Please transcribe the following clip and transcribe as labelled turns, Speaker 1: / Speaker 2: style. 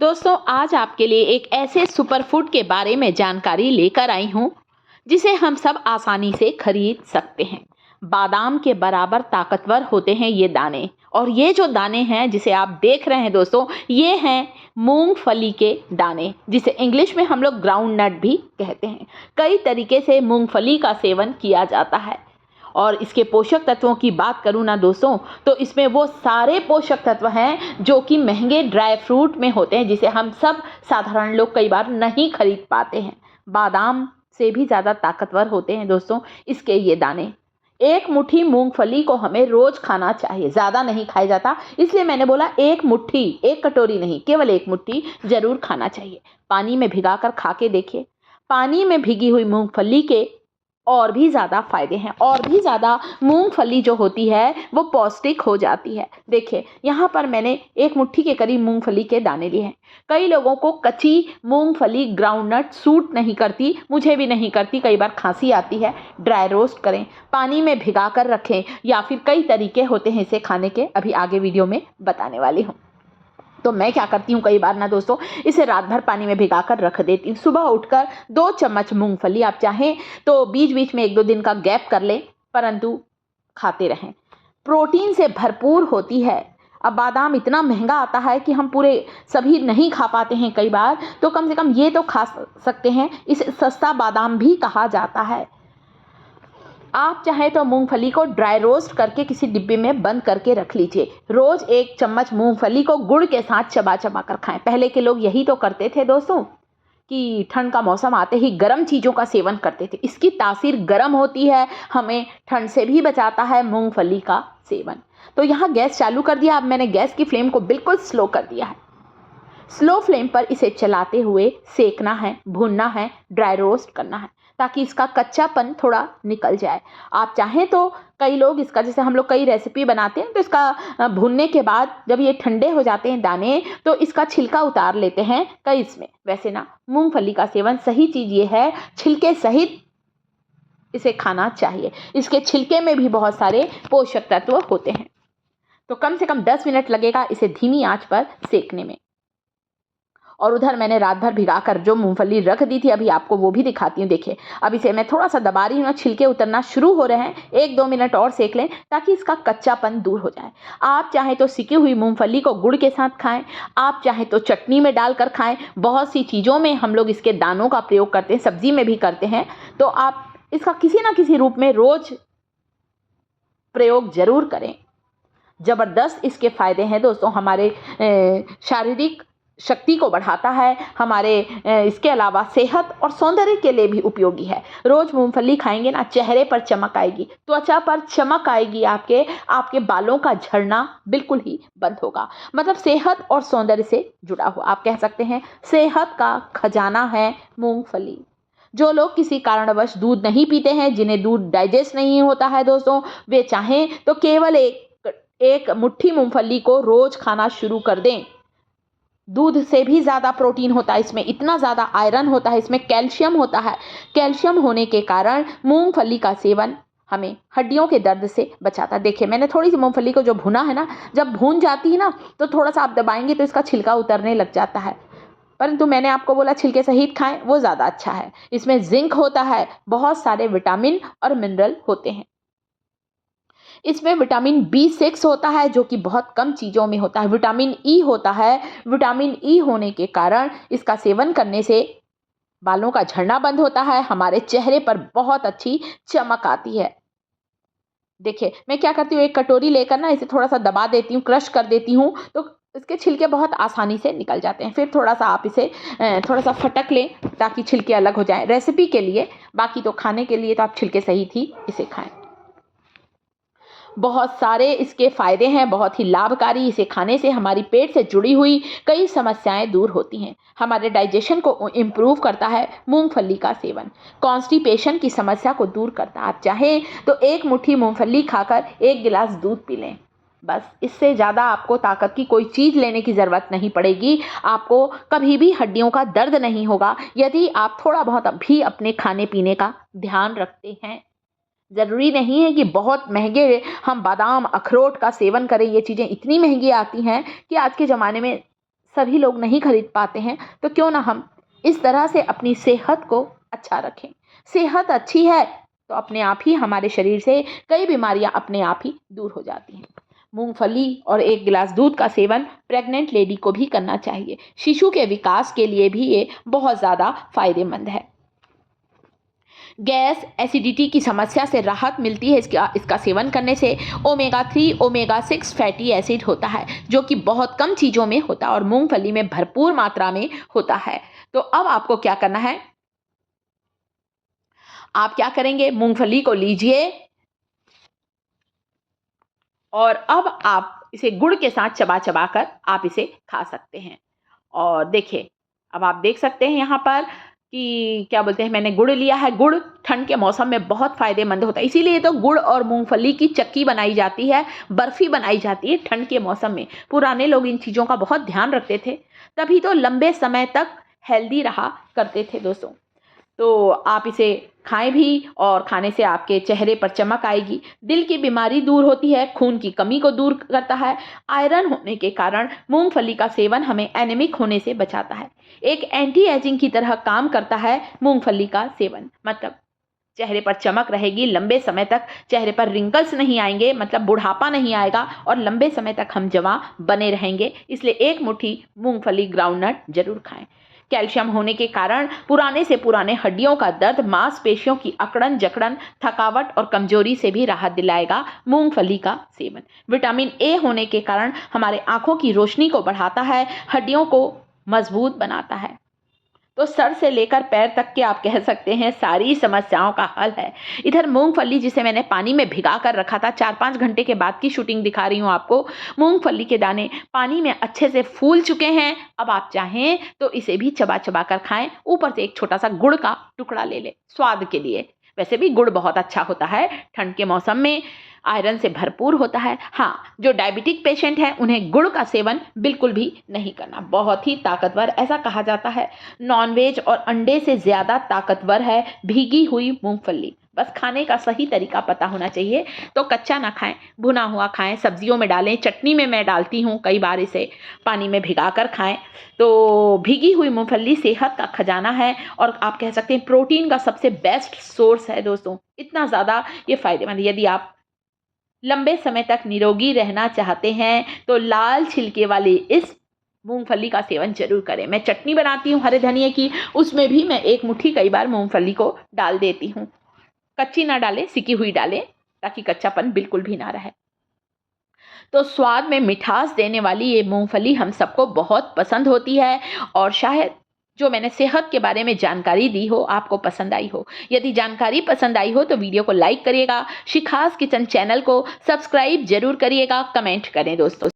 Speaker 1: दोस्तों, आज आपके लिए एक ऐसे सुपरफूड के बारे में जानकारी लेकर आई हूँ जिसे हम सब आसानी से खरीद सकते हैं। बादाम के बराबर ताकतवर होते हैं ये दाने। और ये जो दाने हैं जिसे आप देख रहे हैं दोस्तों, ये हैं मूंगफली के दाने, जिसे इंग्लिश में हम लोग ग्राउंड नट भी कहते हैं। कई तरीके से मूंगफली का सेवन किया जाता है। और इसके पोषक तत्वों की बात करूँ ना दोस्तों, तो इसमें वो सारे पोषक तत्व हैं जो कि महंगे ड्राई फ्रूट में होते हैं, जिसे हम सब साधारण लोग कई बार नहीं खरीद पाते हैं। बादाम से भी ज़्यादा ताकतवर होते हैं दोस्तों इसके ये दाने। एक मुट्ठी मूंगफली को हमें रोज खाना चाहिए, ज़्यादा नहीं खाया जाता, इसलिए मैंने बोला एक मुट्ठी, एक कटोरी नहीं, केवल एक मुट्ठी जरूर खाना चाहिए। पानी में भिगाकर खा के देखिए। पानी में भिगी हुई मूंगफली के और भी ज़्यादा फायदे हैं, और भी ज़्यादा मूंगफली जो होती है वो पौष्टिक हो जाती है। देखिए, यहाँ पर मैंने एक मुट्ठी के करीब मूंगफली के दाने लिए हैं। कई लोगों को कच्ची मूंगफली ग्राउंडनट सूट नहीं करती, मुझे भी नहीं करती, कई बार खांसी आती है। ड्राई रोस्ट करें, पानी में भिगा कर रखें, या फिर कई तरीके होते हैं इसे खाने के, अभी आगे वीडियो में बताने वाली हूँ। तो मैं क्या करती हूँ, कई बार ना दोस्तों इसे रात भर पानी में भिगाकर रख देती हूँ। सुबह उठकर 2 चम्मच मूंगफली, आप चाहें तो बीच बीच में 1-2 दिन का गैप कर लें, परंतु खाते रहें। प्रोटीन से भरपूर होती है। अब बादाम इतना महंगा आता है कि हम पूरे सभी नहीं खा पाते हैं कई बार, तो कम से कम ये तो खा सकते हैं। इसे सस्ता बादाम भी कहा जाता है। आप चाहें तो मूंगफली को ड्राई रोस्ट करके किसी डिब्बे में बंद करके रख लीजिए। रोज 1 चम्मच मूंगफली को गुड़ के साथ चबा चबा कर खाएं। पहले के लोग यही तो करते थे दोस्तों, कि ठंड का मौसम आते ही गर्म चीज़ों का सेवन करते थे। इसकी तासीर गर्म होती है, हमें ठंड से भी बचाता है मूंगफली का सेवन। तो यहाँ गैस चालू कर दिया। अब मैंने गैस की फ्लेम को बिल्कुल स्लो कर दिया है। स्लो फ्लेम पर इसे चलाते हुए सेकना है, भूनना है, ड्राई रोस्ट करना है, ताकि इसका कच्चापन थोड़ा निकल जाए। आप चाहें तो कई लोग इसका, जैसे हम लोग कई रेसिपी बनाते हैं, तो इसका भूनने के बाद जब ये ठंडे हो जाते हैं दाने, तो इसका छिलका उतार लेते हैं कई इसमें। वैसे ना, मूंगफली का सेवन सही चीज़ ये है, छिलके सहित इसे खाना चाहिए। इसके छिलके में भी बहुत सारे पोषक तत्व होते हैं। तो कम से कम 10 मिनट लगेगा इसे धीमी आंच पर सेकने में। और उधर मैंने रात भर भिगाकर जो मूंगफली रख दी थी, अभी आपको वो भी दिखाती हूँ। देखिए, अब इसे मैं थोड़ा सा दबा रही हूँ, छिलके उतरना शुरू हो रहे हैं। 1-2 मिनट और सेक लें ताकि इसका कच्चापन दूर हो जाए। आप चाहें तो सिकी हुई मूंगफली को गुड़ के साथ खाएं, आप चाहें तो चटनी में डालकर खाएं। बहुत सी चीज़ों में हम लोग इसके दानों का प्रयोग करते हैं, सब्जी में भी करते हैं। तो आप इसका किसी ना किसी रूप में रोज प्रयोग जरूर करें। ज़बरदस्त इसके फायदे हैं दोस्तों। हमारे शारीरिक शक्ति को बढ़ाता है, हमारे इसके अलावा सेहत और सौंदर्य के लिए भी उपयोगी है। रोज मूंगफली खाएंगे ना, चेहरे पर चमक आएगी, त्वचा पर चमक आएगी, आपके बालों का झड़ना बिल्कुल ही बंद होगा। मतलब सेहत और सौंदर्य से जुड़ा हुआ, आप कह सकते हैं सेहत का खजाना है मूंगफली। जो लोग किसी कारणवश दूध नहीं पीते हैं, जिन्हें दूध डाइजेस्ट नहीं होता है दोस्तों, वे चाहें तो केवल एक मुट्ठी मूंगफली को रोज खाना शुरू कर दें। दूध से भी ज़्यादा प्रोटीन होता है इसमें, इतना ज़्यादा आयरन होता है इसमें, कैल्शियम होता है। कैल्शियम होने के कारण मूंगफली का सेवन हमें हड्डियों के दर्द से बचाता है। देखिए, मैंने थोड़ी सी मूंगफली को जो भुना है ना, जब भून जाती है ना, तो थोड़ा सा आप दबाएंगे तो इसका छिलका उतरने लग जाता है, परंतु मैंने आपको बोला छिलके सहित खाएं, वो ज़्यादा अच्छा है। इसमें जिंक होता है, बहुत सारे विटामिन और मिनरल होते हैं। इसमें विटामिन B6 होता है, जो कि बहुत कम चीज़ों में होता है। विटामिन ई होता है। विटामिन ई होने के कारण इसका सेवन करने से बालों का झड़ना बंद होता है, हमारे चेहरे पर बहुत अच्छी चमक आती है। देखिए, मैं क्या करती हूँ, एक कटोरी लेकर ना इसे थोड़ा सा दबा देती हूँ, क्रश कर देती हूँ, तो इसके छिलके बहुत आसानी से निकल जाते हैं। फिर थोड़ा सा आप इसे थोड़ा सा फटक लें ताकि छिलके अलग हो जाएं, रेसिपी के लिए। बाकी तो खाने के लिए तो आप छिलके सहित ही इसे खाएं। बहुत सारे इसके फायदे हैं, बहुत ही लाभकारी। इसे खाने से हमारी पेट से जुड़ी हुई कई समस्याएं दूर होती हैं। हमारे डाइजेशन को इम्प्रूव करता है मूंगफली का सेवन। कॉन्स्टिपेशन की समस्या को दूर करता है। आप चाहें तो एक मुट्ठी मूंगफली खाकर 1 गिलास दूध पी लें, बस। इससे ज़्यादा आपको ताकत की कोई चीज़ लेने की ज़रूरत नहीं पड़ेगी। आपको कभी भी हड्डियों का दर्द नहीं होगा, यदि आप थोड़ा बहुत भी अपने खाने पीने का ध्यान रखते हैं। ज़रूरी नहीं है कि बहुत महंगे हम बादाम, अखरोट का सेवन करें। ये चीज़ें इतनी महंगी आती हैं कि आज के ज़माने में सभी लोग नहीं खरीद पाते हैं, तो क्यों ना हम इस तरह से अपनी सेहत को अच्छा रखें। सेहत अच्छी है तो अपने आप ही हमारे शरीर से कई बीमारियां अपने आप ही दूर हो जाती हैं। मूंगफली और 1 गिलास दूध का सेवन प्रेग्नेंट लेडी को भी करना चाहिए। शिशु के विकास के लिए भी ये बहुत ज़्यादा फायदेमंद है। गैस, एसिडिटी की समस्या से राहत मिलती है इसका सेवन करने से। ओमेगा 3, ओमेगा 6 फैटी एसिड होता है, जो कि बहुत कम चीज़ों में होता है और मूंगफली में भरपूर मात्रा में होता है। तो अब आपको क्या करना है, आप क्या करेंगे, मूंगफली को लीजिए और अब आप इसे गुड़ के साथ चबा चबा कर आप इसे खा सकते हैं। और देखिए, अब आप देख सकते हैं यहाँ पर कि क्या बोलते हैं, मैंने गुड़ लिया है। गुड़ ठंड के मौसम में बहुत फ़ायदेमंद होता है, इसीलिए तो गुड़ और मूंगफली की चक्की बनाई जाती है, बर्फ़ी बनाई जाती है ठंड के मौसम में। पुराने लोग इन चीज़ों का बहुत ध्यान रखते थे, तभी तो लंबे समय तक हेल्दी रहा करते थे दोस्तों। तो आप इसे खाएं भी और खाने से आपके चेहरे पर चमक आएगी। दिल की बीमारी दूर होती है, खून की कमी को दूर करता है। आयरन होने के कारण मूंगफली का सेवन हमें एनीमिक होने से बचाता है। एक एंटी एजिंग की तरह काम करता है मूंगफली का सेवन, मतलब चेहरे पर चमक रहेगी, लंबे समय तक चेहरे पर रिंकल्स नहीं आएंगे, मतलब बुढ़ापा नहीं आएगा और लंबे समय तक हम जवां बने रहेंगे। इसलिए 1 मुट्ठी मूंगफली ग्राउंडनट जरूर खाएं। कैल्शियम होने के कारण पुराने से पुराने हड्डियों का दर्द, मांसपेशियों की अकड़न जकड़न, थकावट और कमजोरी से भी राहत दिलाएगा मूंगफली का सेवन। विटामिन ए होने के कारण हमारे आंखों की रोशनी को बढ़ाता है, हड्डियों को मजबूत बनाता है। तो सर से लेकर पैर तक के आप कह सकते हैं सारी समस्याओं का हल है। इधर मूंगफली जिसे मैंने पानी में भिगा कर रखा था, 4-5 घंटे के बाद की शूटिंग दिखा रही हूँ आपको। मूंगफली के दाने पानी में अच्छे से फूल चुके हैं। अब आप चाहें तो इसे भी चबा चबा कर खाएं। ऊपर से एक छोटा सा गुड़ का टुकड़ा ले लें स्वाद के लिए। वैसे भी गुड़ बहुत अच्छा होता है, ठंड के मौसम में आयरन से भरपूर होता है। हाँ, जो डायबिटिक पेशेंट हैं उन्हें गुड़ का सेवन बिल्कुल भी नहीं करना, बहुत ही ताकतवर ऐसा कहा जाता है। नॉनवेज और अंडे से ज़्यादा ताकतवर है भीगी हुई मूंगफली। बस खाने का सही तरीका पता होना चाहिए। तो कच्चा ना खाएं, भुना हुआ खाएं, सब्जियों में डालें, चटनी में मैं डालती हूँ कई बार, इसे पानी में भिगा कर खाएं। तो भीगी हुई मूंगफली सेहत का खजाना है और आप कह सकते हैं प्रोटीन का सबसे बेस्ट सोर्स है दोस्तों। इतना ज़्यादा ये फायदेमंद। यदि आप लंबे समय तक निरोगी रहना चाहते हैं तो लाल छिलके वाली इस मूंगफली का सेवन जरूर करें। मैं चटनी बनाती हूँ हरे धनिए की, उसमें भी मैं 1 मुट्ठी कई बार मूंगफली को डाल देती हूँ। कच्ची ना डालें, सिकी हुई डालें, ताकि कच्चापन बिल्कुल भी ना रहे। तो स्वाद में मिठास देने वाली ये मूंगफली हम सबको बहुत पसंद होती है और शायद जो मैंने सेहत के बारे में जानकारी दी हो आपको पसंद आई हो। यदि जानकारी पसंद आई हो तो वीडियो को लाइक करिएगा, शिखास किचन चैनल को सब्सक्राइब जरूर करिएगा, कमेंट करें दोस्तों।